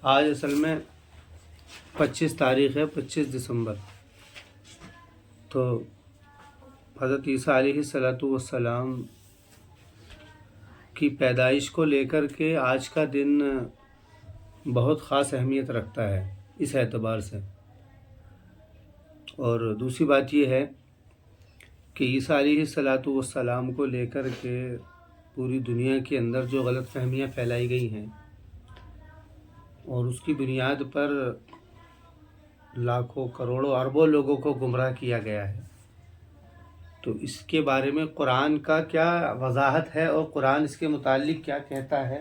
آج اصل میں 25 تاریخ ہے، 25 دسمبر۔ تو حضرت عیسیٰ علیہ السلام کی پیدائش کو لے کر کے آج کا دن بہت خاص اہمیت رکھتا ہے اس اعتبار سے۔ اور دوسری بات یہ ہے کہ عیسیٰ علیہ السلام کو لے کر کے پوری دنیا کے اندر جو غلط فہمیاں پھیلائی گئی ہیں اور اس کی بنیاد پر لاکھوں کروڑوں اربوں لوگوں کو گمراہ کیا گیا ہے، تو اس کے بارے میں قرآن کا کیا وضاحت ہے اور قرآن اس کے متعلق کیا کہتا ہے،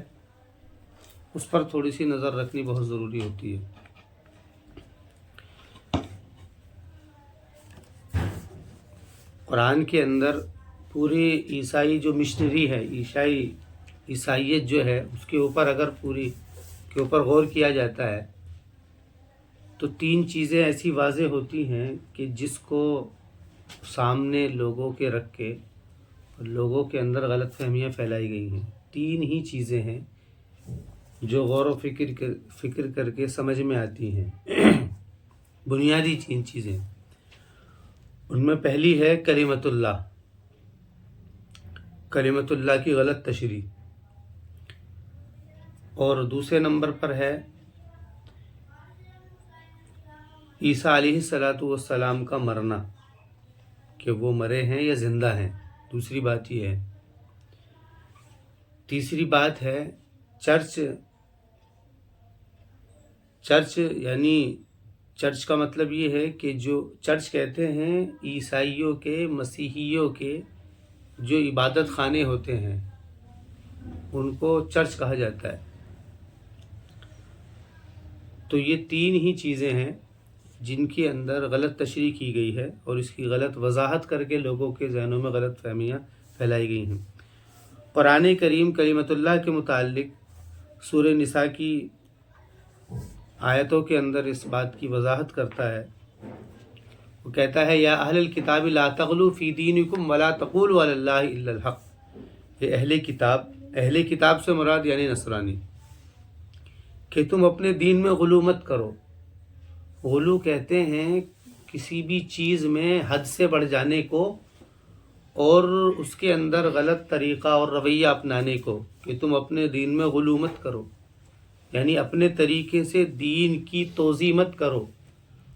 اس پر تھوڑی سی نظر رکھنی بہت ضروری ہوتی ہے۔ قرآن کے اندر پوری عیسائی جو مشنری ہے، عیسائیت جو ہے، اس کے اوپر اگر پوری کے اوپر غور کیا جاتا ہے تو 3 چیزیں ایسی واضح ہوتی ہیں کہ جس کو سامنے لوگوں کے رکھ کے لوگوں کے اندر غلط فہمیاں پھیلائی گئی ہیں۔ 3 ہی چیزیں ہیں جو غور و فکر کر کے سمجھ میں آتی ہیں، بنیادی 3 چیزیں۔ ان میں پہلی ہے کلمۃ اللہ، کلمۃ اللہ کی غلط تشریح، اور دوسرے نمبر پر ہے عیسیٰ علیہ السلام کا مرنا، کہ وہ مرے ہیں یا زندہ ہیں، دوسری بات یہ ہے۔ تیسری بات ہے چرچ، یعنی چرچ کا مطلب یہ ہے کہ جو چرچ کہتے ہیں عیسائیوں کے، مسیحیوں کے جو عبادت خانے ہوتے ہیں ان کو چرچ کہا جاتا ہے۔ تو یہ 3 ہی چیزیں ہیں جن کے اندر غلط تشریح کی گئی ہے اور اس کی غلط وضاحت کر کے لوگوں کے ذہنوں میں غلط فہمیاں پھیلائی گئی ہیں۔ قرآن کریم کلمۃ اللہ کے متعلق سورہ نساء کی آیتوں کے اندر اس بات کی وضاحت کرتا ہے۔ وہ کہتا ہے یا اہل الکتاب لا تغلوا فی دینکم ولا تقولوا علی اللہ الا الحق، یہ اہل کتاب سے مراد یعنی نصرانی، کہ تم اپنے دین میں غلو مت کرو۔ غلو کہتے ہیں کسی بھی چیز میں حد سے بڑھ جانے کو اور اس کے اندر غلط طریقہ اور رویہ اپنانے کو، کہ تم اپنے دین میں غلو مت کرو، یعنی اپنے طریقے سے دین کی توضیح مت کرو،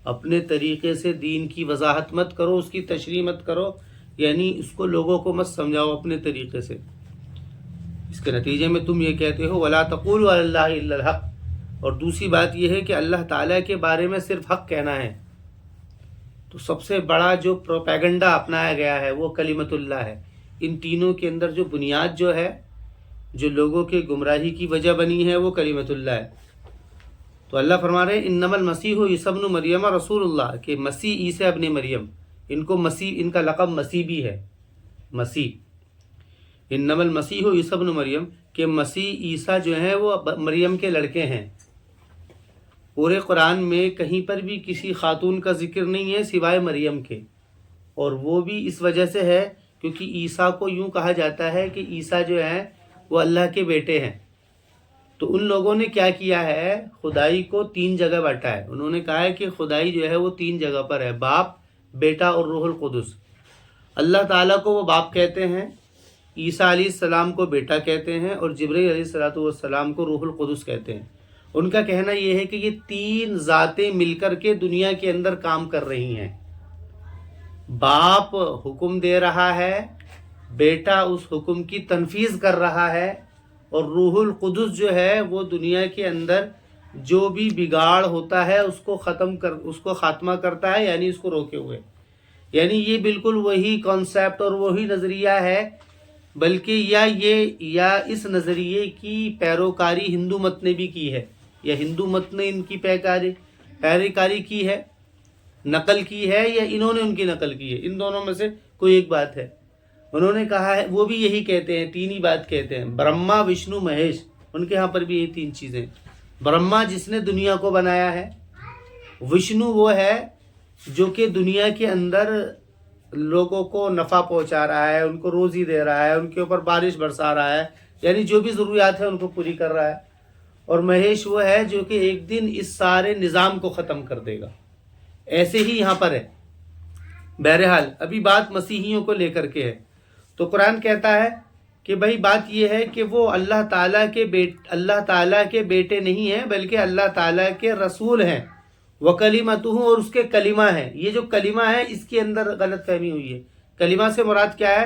اپنے طریقے سے دین کی وضاحت مت کرو، اس کی تشریح مت کرو، یعنی اس کو لوگوں کو مت سمجھاؤ اپنے طریقے سے۔ اس کے نتیجے میں تم یہ کہتے ہو وَلَا تَقُولُوا عَلَى اللَّهِ إِلَّا الْحَقَّ، اور دوسری بات یہ ہے کہ اللہ تعالیٰ کے بارے میں صرف حق کہنا ہے۔ تو سب سے بڑا جو پروپیگنڈا اپنایا گیا ہے وہ کلمۃ اللہ ہے۔ ان تینوں کے اندر جو بنیاد جو ہے، جو لوگوں کے گمراہی کی وجہ بنی ہے، وہ کلمۃ اللہ ہے۔ تو اللہ فرما رہے ہیں انما المسیح عیسی ابن مریم رسول اللہ، کہ مسیح عیسی ابن مریم، ان کو مسیح، ان کا لقب مسیح بھی ہے، مسیح۔ انما المسیح عیسی ابن مریم، کہ مسیح عیسیٰ جو ہیں وہ مریم کے لڑکے ہیں۔ پورے قرآن میں کہیں پر بھی کسی خاتون کا ذکر نہیں ہے سوائے مریم کے، اور وہ بھی اس وجہ سے ہے کیونکہ عیسیٰ کو یوں کہا جاتا ہے کہ عیسیٰ جو ہیں وہ اللہ کے بیٹے ہیں۔ تو ان لوگوں نے کیا کیا ہے، خدائی کو 3 جگہ بانٹا ہے۔ انہوں نے کہا ہے کہ خدائی جو ہے وہ 3 جگہ پر ہے، باپ، بیٹا اور روح القدس۔ اللہ تعالیٰ کو وہ باپ کہتے ہیں، عیسیٰ علیہ السلام کو بیٹا کہتے ہیں، اور جبرائیل علیہ السلام کو روح القدس کہتے ہیں۔ ان کا کہنا یہ ہے کہ یہ 3 ذاتیں مل کر کے دنیا کے اندر کام کر رہی ہیں۔ باپ حکم دے رہا ہے، بیٹا اس حکم کی تنفیذ کر رہا ہے، اور روح القدس جو ہے وہ دنیا کے اندر جو بھی بگاڑ ہوتا ہے اس کو خاتمہ کرتا ہے، یعنی اس کو روکے ہوئے۔ یعنی یہ بالکل وہی کانسیپٹ اور وہی نظریہ ہے، بلکہ یا اس نظریے کی پیروکاری ہندو مت نے بھی کی ہے، یا ہندو مت نے ان کی پیروکاری کی ہے، نقل کی ہے، یا انہوں نے ان کی نقل کی ہے۔ ان دونوں میں سے کوئی ایک بات ہے۔ انہوں نے کہا ہے، وہ بھی یہی کہتے ہیں، 3 ہی بات کہتے ہیں، برہما وشنو مہیش، ان کے ہاں پر بھی یہی 3 چیزیں۔ برہما جس نے دنیا کو بنایا ہے، وشنو وہ ہے جو کہ دنیا کے اندر لوگوں کو نفع پہنچا رہا ہے، ان کو روزی دے رہا ہے، ان کے اوپر بارش برسا رہا ہے، یعنی جو بھی ضروریات ہے ان کو پوری کر رہا ہے۔ اور مہیش وہ ہے جو کہ ایک دن اس سارے نظام کو ختم کر دے گا. ایسے ہی یہاں پر ہے. بہرحال ابھی بات مسیحیوں کو لے کر کے ہے. تو قرآن کہتا ہے کہ بھائی بات یہ ہے کہ وہ اللہ تعالیٰ کے بیٹے نہیں ہیں بلکہ اللہ تعالیٰ کے رسول ہیں. وَكَلِمَتُهُ اور اس کے کلمہ ہیں. یہ جو کلمہ ہے اس کے اندر غلط فہمی ہوئی ہے. کلمہ سے مراد کیا ہے؟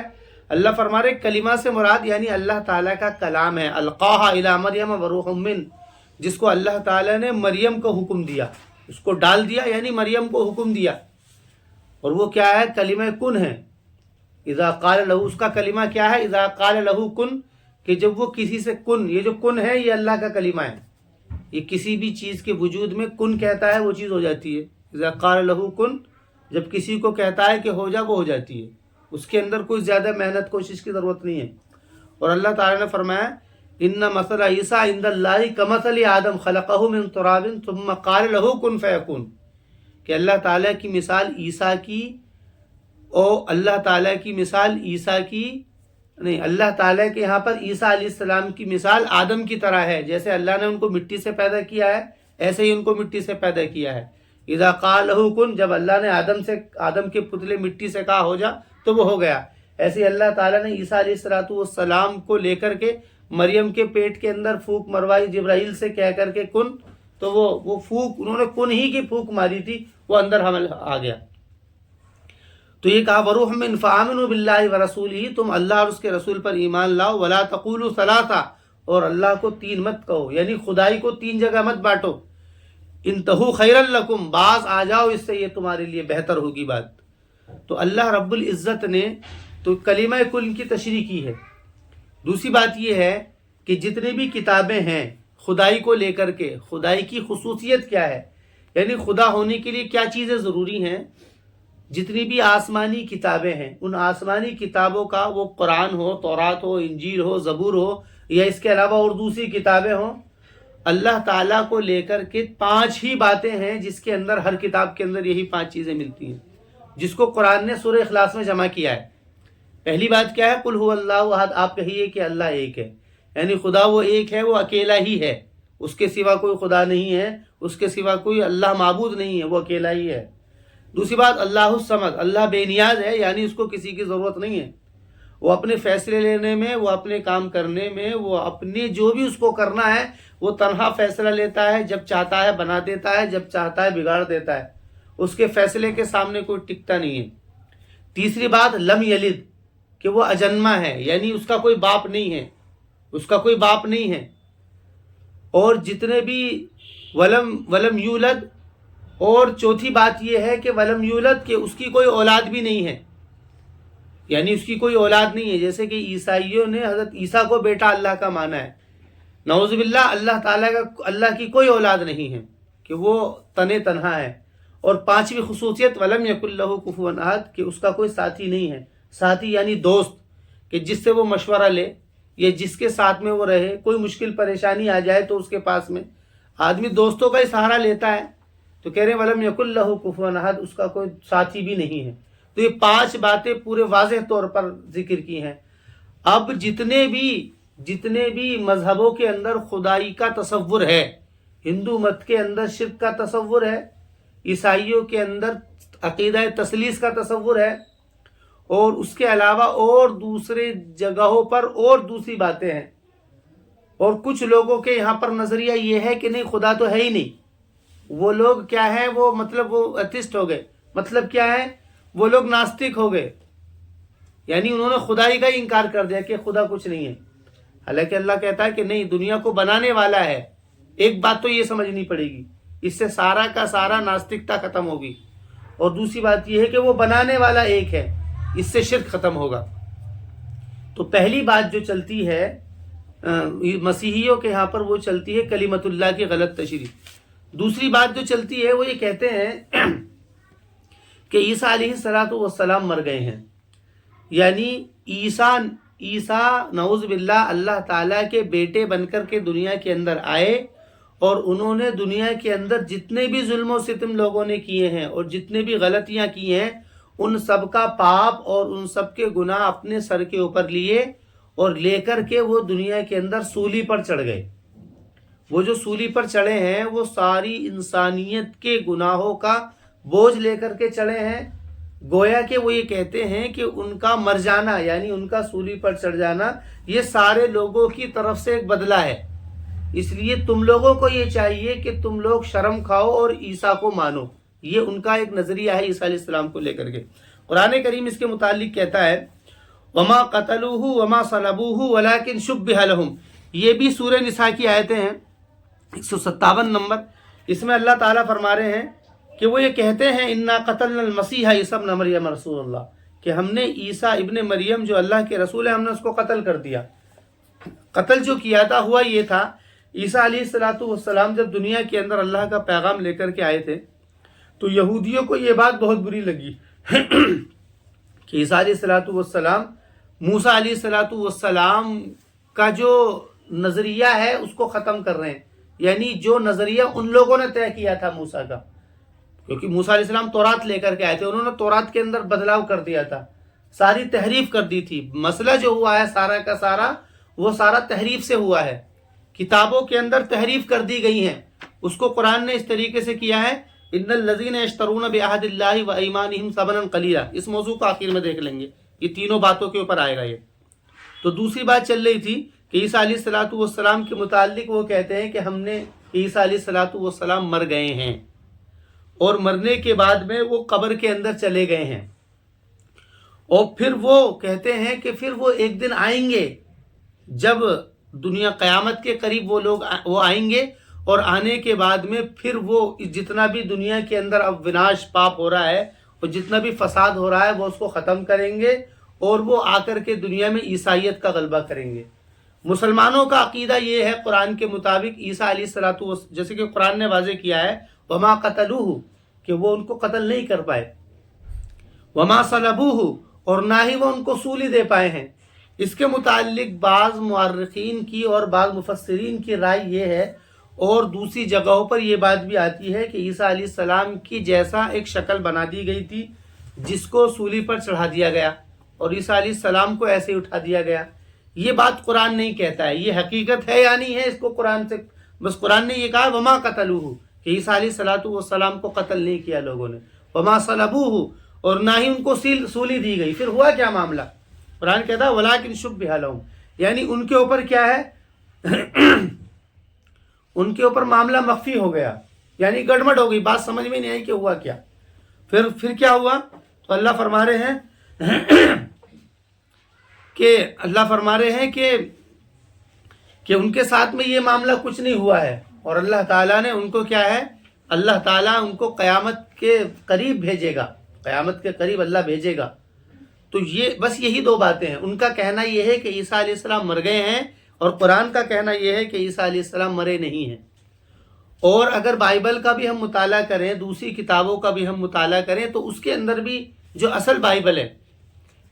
اللہ فرما رہے کلمہ سے مراد یعنی اللہ تعالیٰ کا کلام ہے. القاها الی مریم وروح من، جس کو اللہ تعالیٰ نے مریم کو حکم دیا، اس کو ڈال دیا یعنی مریم کو حکم دیا. اور وہ کیا ہے؟ کلمہ کن ہے. اذا قال له، اس کا کلمہ کیا ہے؟ اذا قال له کن، کہ جب وہ کسی سے کن، یہ جو کن ہے یہ اللہ کا کلمہ ہے. یہ کسی بھی چیز کے وجود میں کن کہتا ہے وہ چیز ہو جاتی ہے. اذا قال له کن، جب کسی کو کہتا ہے کہ ہو جا وہ ہو جاتی ہے. اس کے اندر کوئی زیادہ محنت کوشش کی ضرورت نہیں ہے. اور اللہ تعالیٰ نے فرمایا ان مثل عیسیٰ عند اللہ کمثل آدم خلقہ من تراب ثم قال له کن فیکون، کہ اللہ تعالیٰ کی مثال عیسیٰ کی، اور اللہ تعالیٰ کی مثال عیسیٰ کی نہیں، اللہ تعالیٰ کے یہاں پر عیسیٰ علیہ السلام کی مثال آدم کی طرح ہے. جیسے اللہ نے ان کو مٹی سے پیدا کیا ہے ایسے ہی ان کو مٹی سے پیدا کیا ہے. اذا قال له کن، جب اللہ نے آدم کے پتلے مٹی سے کہا ہو جا تو وہ ہو گیا. ایسے ہی اللہ تعالیٰ نے عیسیٰ علیہ السلام کو لے کر کے مریم کے پیٹ کے اندر پھونک مروائی جبرائیل سے کہہ کر کے کن، تو وہ پھونک انہوں نے کن ہی کی پھونک ماری تھی، وہ اندر حمل آ گیا. تو یہ کہا وروح من فآمنوا باللہ ورسولہ، تم اللہ اور اس کے رسول پر ایمان لاؤ. ولا تقولوا ثلاثہ، اور اللہ کو تین مت کہو، یعنی خدائی کو تین جگہ مت بانٹو. انتہوا خیرا لکم، باز آ جاؤ، اس سے یہ تمہارے لیے بہتر ہوگی بات. تو اللہ رب العزت نے تو کلمہ کل کی تشریح کی ہے. دوسری بات یہ ہے کہ جتنے بھی کتابیں ہیں خدائی کو لے کر کے، خدائی کی خصوصیت کیا ہے، یعنی خدا ہونے کے لیے کیا چیزیں ضروری ہیں. جتنی بھی آسمانی کتابیں ہیں ان آسمانی کتابوں کا، وہ قرآن ہو، تورات ہو، انجیل ہو، زبور ہو، یا اس کے علاوہ اور دوسری کتابیں ہوں، اللہ تعالیٰ کو لے کر کے 5 ہی باتیں ہیں جس کے اندر ہر کتاب کے اندر یہی 5 چیزیں ملتی ہیں، جس کو قرآن نے سورہ اخلاص میں جمع کیا ہے. پہلی بات کیا ہے؟ قل هو اللہ احد، آپ کہیے کہ اللہ ایک ہے، یعنی خدا وہ ایک ہے، وہ اکیلا ہی ہے، اس کے سوا کوئی خدا نہیں ہے، اس کے سوا کوئی اللہ معبود نہیں ہے، وہ اکیلا ہی ہے. دوسری بات اللہ الصمد، اللہ بے نیاز ہے، یعنی اس کو کسی کی ضرورت نہیں ہے. وہ اپنے فیصلے لینے میں، وہ اپنے کام کرنے میں، وہ اپنے جو بھی اس کو کرنا ہے وہ تنہا فیصلہ لیتا ہے، جب چاہتا ہے بنا دیتا ہے، جب چاہتا ہے بگاڑ دیتا ہے، اس کے فیصلے کے سامنے کوئی ٹکتا نہیں ہے. تیسری بات لم یلد، کہ وہ اجنما ہے، یعنی اس کا کوئی باپ نہیں ہے، اس کا کوئی باپ نہیں ہے. اور جتنے بھی ولم یولد، اور چوتھی بات یہ ہے کہ ولم یولد، کہ اس کی کوئی اولاد بھی نہیں ہے، یعنی اس کی کوئی اولاد نہیں ہے. جیسے کہ عیسائیوں نے حضرت عیسیٰ کو بیٹا اللہ کا مانا ہے. نعوذ باللہ، اللہ تعالیٰ کا اللہ کی کوئی اولاد نہیں ہے، کہ وہ تنہا ہے. اور 5ویں خصوصیت ولم یکن لہ کفوا احد، کہ اس کا کوئی ساتھی نہیں ہے. ساتھی یعنی دوست، کہ جس سے وہ مشورہ لے یا جس کے ساتھ میں وہ رہے. کوئی مشکل پریشانی آ جائے تو اس کے پاس میں آدمی دوستوں کا ہی سہارا لیتا ہے. تو کہہ رہے ہیں ولم یکن لہ کفوا احد، اس کا کوئی ساتھی بھی نہیں ہے. تو یہ 5 باتیں پورے واضح طور پر ذکر کی ہیں. اب جتنے بھی مذہبوں کے اندر خدائی کا تصور ہے، ہندو مت کے اندر شرک کا تصور ہے، عیسائیوں کے اندر عقیدہ تثلیث کا تصور ہے، اور اس کے علاوہ اور دوسرے جگہوں پر اور دوسری باتیں ہیں. اور کچھ لوگوں کے یہاں پر نظریہ یہ ہے کہ نہیں، خدا تو ہے ہی نہیں. وہ لوگ کیا ہے، وہ ایتھسٹ ہو گئے. مطلب کیا ہے، وہ لوگ ناستک ہو گئے، یعنی انہوں نے خدائی کا انکار کر دیا کہ خدا کچھ نہیں ہے. حالانکہ اللہ کہتا ہے کہ نہیں، دنیا کو بنانے والا ہے. ایک بات تو یہ سمجھنی پڑے گی، اس سے سارا کا سارا ناستکتا ختم ہوگی. اور دوسری بات یہ ہے کہ وہ بنانے والا ایک ہے، اس سے شرک ختم ہوگا. تو پہلی بات جو چلتی ہے مسیحیوں کے یہاں پر، وہ چلتی ہے کلمت اللہ کی غلط تشریح. دوسری بات جو چلتی ہے وہ یہ کہتے ہیں کہ عیسیٰ علیہ السلام مر گئے ہیں، یعنی عیسیٰ نعوذ باللہ اللہ تعالیٰ کے بیٹے بن کر کے دنیا کے اندر آئے، اور انہوں نے دنیا کے اندر جتنے بھی ظلم و ستم لوگوں نے کیے ہیں اور جتنے بھی غلطیاں کی ہیں، ان سب کا پاپ اور ان سب کے گناہ اپنے سر کے اوپر لیے، اور لے کر کے وہ دنیا کے اندر سولی پر چڑھ گئے. وہ جو سولی پر چڑھے ہیں وہ ساری انسانیت کے گناہوں کا بوجھ لے کر کے چڑھے ہیں. گویا کہ وہ یہ کہتے ہیں کہ ان کا مر جانا یعنی ان کا سولی پر چڑھ جانا یہ سارے لوگوں کی طرف سے ایک بدلہ ہے. اس لیے تم لوگوں کو یہ چاہیے کہ تم لوگ شرم کھاؤ اور عیسیٰ کو مانو. یہ ان کا ایک نظریہ ہے عیسیٰ علیہ السلام کو لے کر کے. قرآن کریم اس کے متعلق کہتا ہے وما قتلوہ وما صلبوہ ولکن شبہ لہم. یہ بھی سورہ نساء کی آیتیں ہیں 157 نمبر. اس میں اللہ تعالیٰ فرما رہے ہیں کہ وہ یہ کہتے ہیں انا قتلنا المسیح عیسی ابن مریم رسول اللہ کہ ہم نے عیسیٰ ابن مریم جو اللہ کے رسول ہے ہم نے اس کو قتل کر دیا. قتل جو کیا تھا ہوا یہ تھا عیسیٰ علیہ السلام جب دنیا کے اندر اللہ کا پیغام لے کر کے آئے تھے تو یہودیوں کو یہ بات بہت بری لگی کہ عیسیٰ علیہ السلام موسیٰ علیہ السلام کا جو نظریہ ہے اس کو ختم کر رہے ہیں. یعنی جو نظریہ ان لوگوں نے طے کیا تھا موسیٰ کا, کیونکہ موسیٰ علیہ السلام تورات لے کر کے آئے تھے, انہوں نے تورات کے اندر بدلاؤ کر دیا تھا, ساری تحریف کر دی تھی. مسئلہ جو ہوا ہے سارا کا سارا وہ سارا تحریف سے ہوا ہے. کتابوں کے اندر تحریف کر دی گئی ہیں. اس کو قرآن نے اس طریقے سے کیا ہے ان الذین یشترون بعہد اللہ وایمانہم ثمنا قلیلا. اس موضوع کو آخر میں دیکھ لیں گے, یہ تینوں باتوں کے اوپر آئے گا یہ. تو دوسری بات چل رہی تھی کہ عیسیٰ علیہ السلام کے متعلق وہ کہتے ہیں کہ ہم نے عیسیٰ علیہ السلام مر گئے ہیں اور مرنے کے بعد میں وہ قبر کے اندر چلے گئے ہیں, اور پھر وہ کہتے ہیں کہ پھر وہ ایک دن آئیں گے جب دنیا قیامت کے قریب وہ آئیں گے, اور آنے کے بعد میں پھر وہ جتنا بھی دنیا کے اندر اب وناش پاپ ہو رہا ہے اور جتنا بھی فساد ہو رہا ہے وہ اس کو ختم کریں گے اور وہ آ کر کے دنیا میں عیسائیت کا غلبہ کریں گے. مسلمانوں کا عقیدہ یہ ہے قرآن کے مطابق عیسیٰ علیہ السلام جیسے کہ قرآن نے واضح کیا ہے وما قتلوہ کہ وہ ان کو قتل نہیں کر پائے, وما صلبوہ اور نہ ہی وہ ان کو سولی دے پائے ہیں. اس کے متعلق بعض مورخین کی اور بعض مفسرین کی رائے یہ ہے, اور دوسری جگہوں پر یہ بات بھی آتی ہے کہ عیسیٰ علیہ السلام کی جیسا ایک شکل بنا دی گئی تھی جس کو سولی پر چڑھا دیا گیا اور عیسیٰ علیہ السلام کو ایسے ہی اٹھا دیا گیا. یہ بات قرآن نہیں کہتا ہے, یہ حقیقت ہے یا نہیں ہے اس کو قرآن سے بس قرآن نے یہ کہا وما قتلوہ کہ عیسیٰ علیہ السلام کو قتل نہیں کیا لوگوں نے, وما صلبوہ اور نہ ہی ان کو سولی دی گئی. پھر ہوا کیا معاملہ؟ قرآن کہتا ہے ولیکن شبہ لہم یعنی ان کے اوپر کیا ہے ان کے اوپر معاملہ مخفی ہو گیا, یعنی گڑبڑ ہو گئی, بات سمجھ میں نہیں آئی کہ ہوا کیا. پھر کیا ہوا تو اللہ فرما رہے ہیں کہ ان کے ساتھ میں یہ معاملہ کچھ نہیں ہوا ہے, اور اللہ تعالیٰ نے ان کو کیا ہے اللہ تعالیٰ ان کو قیامت کے قریب بھیجے گا, قیامت کے قریب اللہ بھیجے گا. تو یہ بس یہی دو باتیں ہیں. ان کا کہنا یہ ہے کہ عیسیٰ علیہ السلام مر گئے ہیں, اور قرآن کا کہنا یہ ہے کہ عیسیٰ علیہ السلام مرے نہیں ہیں. اور اگر بائبل کا بھی ہم مطالعہ کریں, دوسری کتابوں کا بھی ہم مطالعہ کریں, تو اس کے اندر بھی جو اصل بائبل ہے,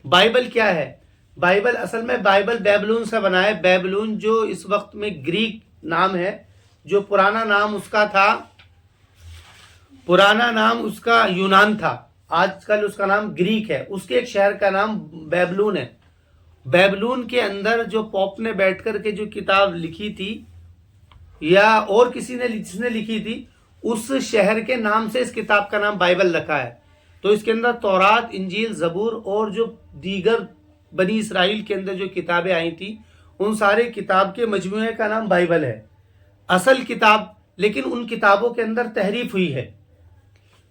بائبل کیا ہے؟ بائبل اصل میں بائبل بیبلون سے بنا ہے. بیبلون جو اس وقت میں گریک نام ہے, جو پرانا نام اس کا یونان تھا, آج کل اس کا نام گریک ہے. اس کے ایک شہر کا نام بیبلون ہے. بیبلون کے اندر جو پوپ نے بیٹھ کر کے جو کتاب لکھی تھی یا اور کسی نے جس نے لکھی تھی, اس شہر کے نام سے اس کتاب کا نام بائبل رکھا ہے. تو اس کے اندر تورات, انجیل, زبور اور جو دیگر بنی اسرائیل کے اندر جو کتابیں آئی تھیں ان سارے کتاب کے مجموعے کا نام بائبل ہے, اصل کتاب. لیکن ان کتابوں کے اندر تحریف ہوئی ہے.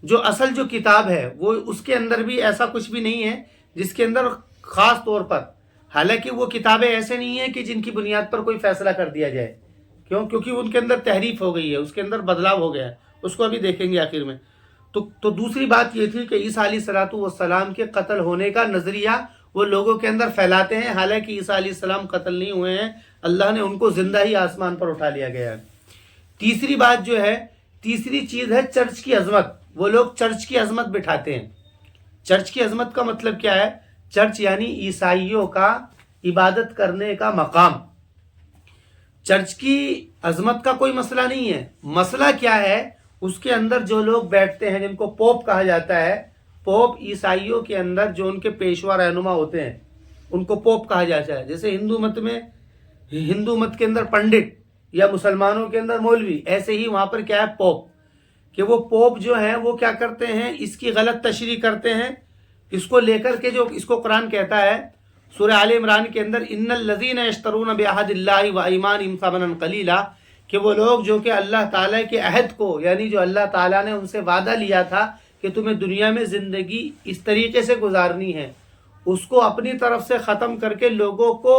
جو اصل جو کتاب ہے وہ اس کے اندر بھی ایسا کچھ بھی نہیں ہے جس کے اندر خاص طور پر, حالانکہ وہ کتابیں ایسے نہیں ہیں کہ جن کی بنیاد پر کوئی فیصلہ کر دیا جائے. کیونکہ ان کے اندر تحریف ہو گئی ہے, اس کے اندر بدلاؤ ہو گیا ہے, اس کو ابھی دیکھیں گے آخر میں. تو دوسری بات یہ تھی کہ عیسیٰ علیہ السلام کے قتل ہونے کا نظریہ وہ لوگوں کے اندر پھیلاتے ہیں, حالانکہ عیسیٰ علیہ السلام قتل نہیں ہوئے ہیں, اللہ نے ان کو زندہ ہی آسمان پر اٹھا لیا گیا ہے. تیسری بات جو ہے, تیسری چیز ہے چرچ کی عظمت. وہ لوگ چرچ کی عظمت بٹھاتے ہیں. چرچ کی عظمت کا مطلب کیا ہے؟ چرچ یعنی عیسائیوں کا عبادت کرنے کا مقام. چرچ کی عظمت کا کوئی مسئلہ نہیں ہے. مسئلہ کیا ہے؟ اس کے اندر جو لوگ بیٹھتے ہیں جن کو پوپ کہا جاتا ہے, پوپ عیسائیوں کے اندر جو ان کے پیشوا رہنما ہوتے ہیں ان کو پوپ کہا جاتا ہے. جیسے ہندو مت کے اندر پنڈت یا مسلمانوں کے اندر مولوی، ایسے ہی وہاں پر کیا ہے پوپ، کہ وہ پوپ جو ہیں وہ کیا کرتے ہیں، اس کی غلط تشریح کرتے ہیں، اس کو لے کر کے جو اس کو قرآن کہتا ہے سورہ آل عمران کے اندر ان الذین یشترون بعہد اللہ وایمانہم ثمنا قلیلا، کہ وہ لوگ جو کہ اللہ تعالیٰ کے عہد کو، یعنی جو اللہ تعالیٰ نے ان سے وعدہ لیا تھا کہ تمہیں دنیا میں زندگی اس طریقے سے گزارنی ہے، اس کو اپنی طرف سے ختم کر کے لوگوں کو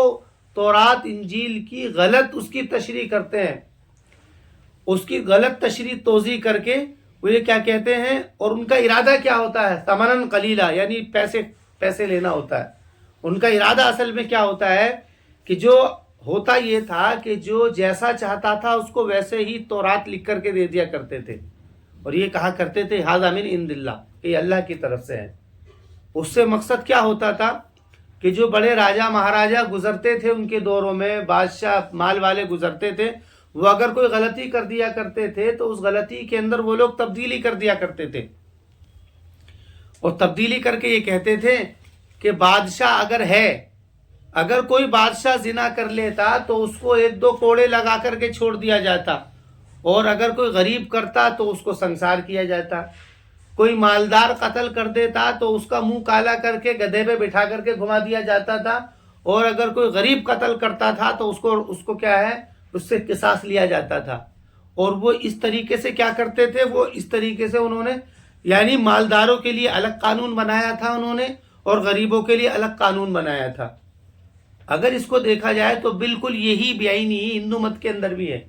تورات انجیل کی غلط اس کی تشریح کرتے ہیں، اس کی غلط تشریح توضیح کر کے وہ یہ کیا کہتے ہیں، اور ان کا ارادہ کیا ہوتا ہے، ثمناً قلیلا، یعنی پیسے لینا ہوتا ہے۔ ان کا ارادہ اصل میں کیا ہوتا ہے کہ جو ہوتا یہ تھا کہ جو جیسا چاہتا تھا اس کو ویسے ہی تورات لکھ کر کے دے دیا کرتے تھے، اور یہ کہا کرتے تھے ھذا من عند اللہ، کہ یہ اللہ کی طرف سے ہے۔ اس سے مقصد کیا ہوتا تھا کہ جو بڑے راجہ مہاراجہ گزرتے تھے ان کے دوروں میں، بادشاہ مال والے گزرتے تھے، وہ اگر کوئی غلطی کر دیا کرتے تھے تو اس غلطی کے اندر وہ لوگ تبدیلی کر دیا کرتے تھے، اور تبدیلی کر کے یہ کہتے تھے کہ بادشاہ اگر کوئی بادشاہ زنا کر لیتا تو اس کو 1-2 کوڑے لگا کر کے چھوڑ دیا جاتا، اور اگر کوئی غریب کرتا تو اس کو سنسار کیا جاتا، کوئی مالدار قتل کر دیتا تو اس کا منہ کالا کر کے گدھے پہ بٹھا کر کے گھما دیا جاتا تھا، اور اگر کوئی غریب قتل کرتا تھا تو اس کو کیا ہے، اس سے قصاص لیا جاتا تھا۔ اور وہ اس طریقے سے کیا کرتے تھے، وہ اس طریقے سے انہوں نے یعنی مالداروں کے لیے الگ قانون بنایا تھا انہوں نے، اور غریبوں کے لیے الگ قانون بنایا تھا۔ اگر اس کو دیکھا جائے تو بالکل یہی بیائی ہندو مت کے اندر بھی ہے،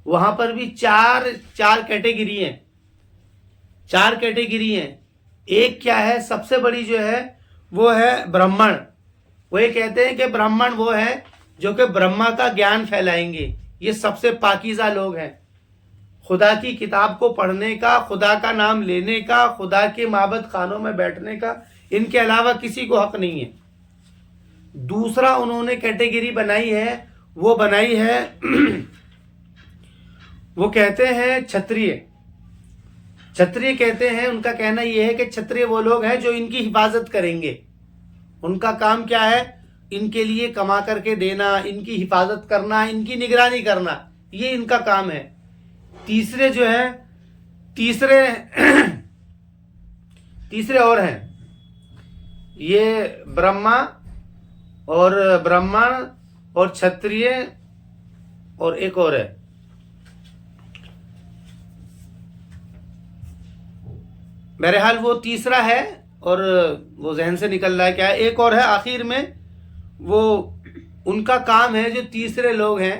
وہاں پر بھی چار کیٹیگری ہیں، 4 کیٹیگری ہیں۔ ایک کیا ہے، سب سے بڑی جو ہے وہ ہے برہمن، وہ یہ کہتے ہیں کہ برہمن وہ ہے جو کہ برہما کا گیان پھیلائیں گے، یہ سب سے پاکیزہ لوگ ہیں، خدا کی کتاب کو پڑھنے کا، خدا کا نام لینے کا، خدا کے معبد خانوں میں بیٹھنے کا ان کے علاوہ کسی کو حق نہیں ہے۔ دوسرا انہوں نے کیٹیگری بنائی ہے، وہ بنائی ہے وہ کہتے ہیں چھتریے کہتے ہیں، ان کا کہنا یہ ہے کہ چھتریے وہ لوگ ہیں جو ان کی حفاظت کریں گے، ان کا کام کیا ہے، ان کے لیے کما کر کے دینا، ان کی حفاظت کرنا، ان کی نگرانی کرنا، یہ ان کا کام ہے۔ تیسرے جو ہیں تیسرے اور ہیں، یہ برہما اور برہمن اور چھتریے اور ایک اور ہے، بہرحال وہ تیسرا ہے اور وہ ذہن سے نکل رہا ہے کیا ہے، ایک اور ہے آخر میں، وہ ان کا کام ہے، جو تیسرے لوگ ہیں،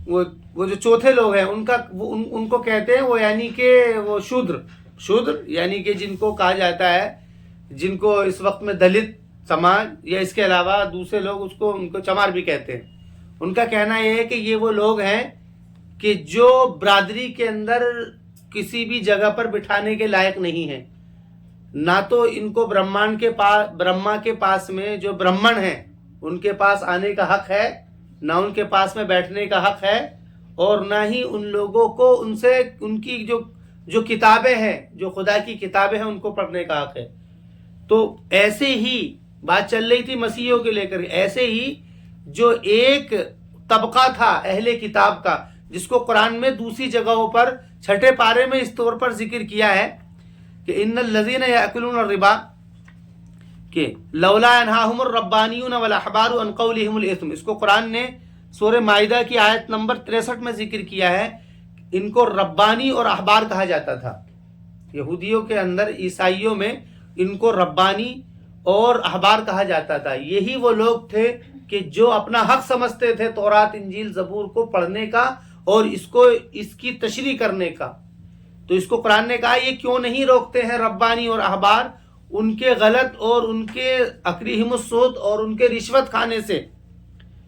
وہ جو چوتھے لوگ ہیں ان کو کہتے ہیں وہ یعنی کہ وہ شودر یعنی کہ جن کو کہا جاتا ہے، جن کو اس وقت میں دلت سماج یا اس کے علاوہ دوسرے لوگ ان کو چمار بھی کہتے ہیں۔ ان کا کہنا یہ ہے کہ یہ وہ لوگ ہیں کہ جو برادری کے اندر کسی بھی جگہ پر بٹھانے کے لائق نہیں ہیں، نہ تو ان کو برہما کے پاس میں جو برہمن ہیں ان کے پاس آنے کا حق ہے، نہ ان کے پاس میں بیٹھنے کا حق ہے، اور نہ ہی ان لوگوں کو ان کی جو کتابیں ہیں، جو خدا کی کتابیں ہیں، ان کو پڑھنے کا حق ہے۔ تو ایسے ہی بات چل رہی تھی مسیحیوں کے لے کر، ایسے ہی جو ایک طبقہ تھا اہل کتاب کا، جس کو قرآن میں دوسری جگہوں پر 6 پارے میں اس طور پر ذکر کیا ہے کہ ان الذین یاکلون الربا، کہ لولا ینہاہم الربانیون والاحبار عن قولہم الاثم، اس کو قرآن نے سورہ مائدہ کی آیت نمبر 63 میں ذکر کیا ہے۔ ان کو ربانی اور احبار کہا جاتا تھا، یہودیوں کے اندر، عیسائیوں میں ان کو ربانی اور احبار کہا جاتا تھا۔ یہی وہ لوگ تھے کہ جو اپنا حق سمجھتے تھے تورات انجیل زبور کو پڑھنے کا اور اس کی تشریح کرنے کا۔ تو اس کو قرآن نے کہا یہ کیوں نہیں روکتے ہیں ربانی اور احبار ان کے غلط اور ان کے اکلیہم السحت اور ان کے رشوت کھانے سے،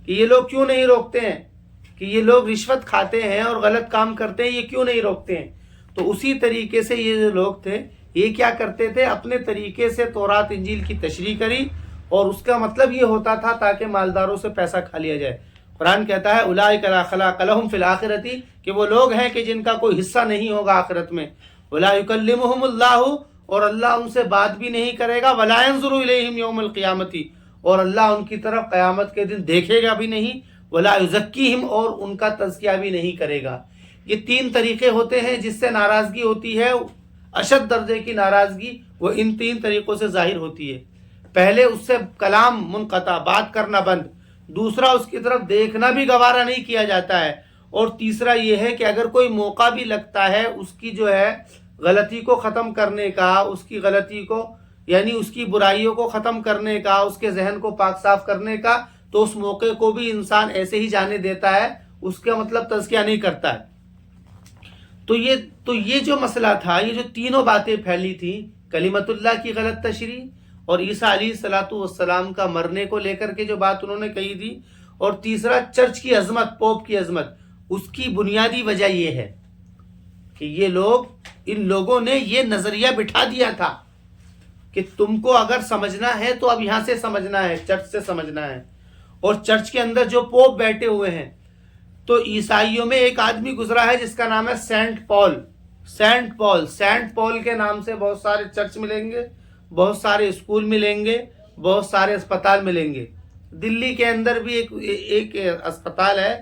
کہ یہ لوگ کیوں نہیں روکتے ہیں کہ یہ لوگ رشوت کھاتے ہیں اور غلط کام کرتے ہیں، یہ کیوں نہیں روکتے ہیں۔ تو اسی طریقے سے یہ جو لوگ تھے یہ کیا کرتے تھے، اپنے طریقے سے تورات انجیل کی تشریح کری، اور اس کا مطلب یہ ہوتا تھا تاکہ مالداروں سے پیسہ کھا لیا جائے۔ قرآن کہتا ہے اولئک لا خلاق لهم فی الآخرۃ، کہ وہ لوگ ہیں کہ جن کا کوئی حصہ نہیں ہوگا آخرت میں، ولا یکلمہم اللہ، اور اللہ ان سے بات بھی نہیں کرے گا، ولا ینظر الیہم یوم القیامۃ، اور اللہ ان کی طرف قیامت کے دن دیکھے گا بھی نہیں، ولا یزکیہم، اور ان کا تزکیہ بھی نہیں کرے گا۔ یہ تین طریقے ہوتے ہیں جس سے ناراضگی ہوتی ہے، اشد درجے کی ناراضگی وہ ان تین طریقوں سے ظاہر ہوتی ہے۔ پہلے اس سے کلام منقطع، بات کرنا بند، دوسرا اس کی طرف دیکھنا بھی گوارا نہیں کیا جاتا ہے، اور تیسرا یہ ہے کہ اگر کوئی موقع بھی لگتا ہے اس کی جو ہے غلطی کو ختم کرنے کا، اس کی غلطی کو یعنی اس کی برائیوں کو ختم کرنے کا، اس کے ذہن کو پاک صاف کرنے کا، تو اس موقع کو بھی انسان ایسے ہی جانے دیتا ہے، اس کا مطلب تزکیہ نہیں کرتا ہے۔ تو یہ جو مسئلہ تھا، یہ جو تینوں باتیں پھیلی تھیں، کلمت اللہ کی غلط تشریح اور عیسیٰ علیہ الصلوۃ والسلام کا مرنے کو لے کر کے جو بات انہوں نے کہی تھی، اور تیسرا چرچ کی عظمت، پوپ کی عظمت، اس کی بنیادی وجہ یہ ہے کہ ان لوگوں نے یہ نظریہ بٹھا دیا تھا کہ تم کو اگر سمجھنا ہے تو اب یہاں سے سمجھنا ہے، چرچ سے سمجھنا ہے۔ اور چرچ کے اندر جو پوپ بیٹھے ہوئے ہیں، تو عیسائیوں میں ایک آدمی گزرا ہے جس کا نام ہے سینٹ پال کے نام سے بہت سارے چرچ ملیں گے، بہت سارے اسکول ملیں گے، بہت سارے اسپتال ملیں گے۔ دلی کے اندر بھی ایک اسپتال ہے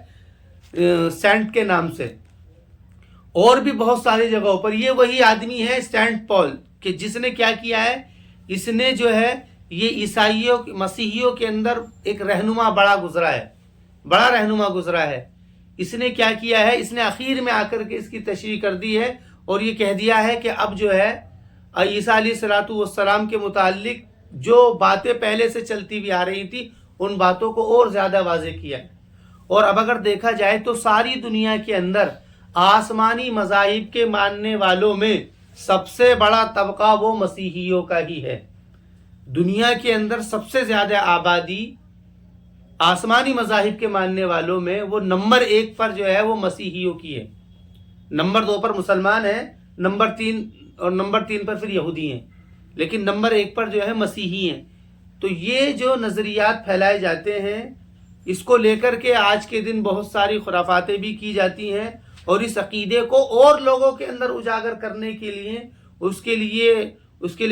سینٹ کے نام سے، اور بھی بہت ساری جگہوں پر۔ یہ وہی آدمی ہے سینٹ پال، کہ جس نے کیا کیا ہے، اس نے جو ہے یہ عیسائیوں مسیحیوں کے اندر ایک رہنما بڑا رہنما گزرا ہے۔ اس نے کیا کیا ہے، اس نے اخیر میں آ کر کے اس کی تشریح کر دی ہے، اور یہ کہہ دیا ہے کہ اب جو ہے عیسیٰ علیہ الصلوۃ والسلام کے متعلق جو باتیں پہلے سے چلتی بھی آ رہی تھی، ان باتوں کو اور زیادہ واضح کیا ہے۔ اور اب اگر دیکھا جائے تو ساری دنیا کے اندر آسمانی مذاہب کے ماننے والوں میں سب سے بڑا طبقہ وہ مسیحیوں کا ہی ہے۔ دنیا کے اندر سب سے زیادہ آبادی آسمانی مذاہب کے ماننے والوں میں وہ نمبر 1 پر جو ہے وہ مسیحیوں کی ہے، نمبر 2 پر مسلمان ہیں، نمبر 3 پر پھر یہودی ہیں، لیکن نمبر 1 پر جو ہے مسیحی ہیں۔ تو یہ جو نظریات پھیلائے جاتے ہیں، اس کو لے کر کے آج کے دن بہت ساری خرافاتیں بھی کی جاتی ہیں، اور اس عقیدے کو اور لوگوں کے اندر اجاگر کرنے کے لیے اس کے لیے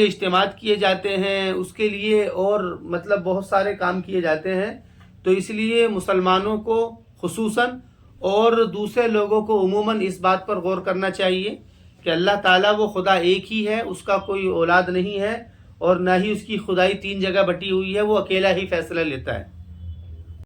اجتماعات کیے جاتے ہیں، اس کے لیے اور مطلب بہت سارے کام کیے جاتے ہیں۔ تو اس لیے مسلمانوں کو خصوصاً اور دوسرے لوگوں کو عموماً اس بات پر غور کرنا چاہیے کہ اللہ تعالیٰ وہ خدا ایک ہی ہے، اس کا کوئی اولاد نہیں ہے، اور نہ ہی اس کی خدائی 3 جگہ بٹی ہوئی ہے، وہ اکیلا ہی فیصلہ لیتا ہے۔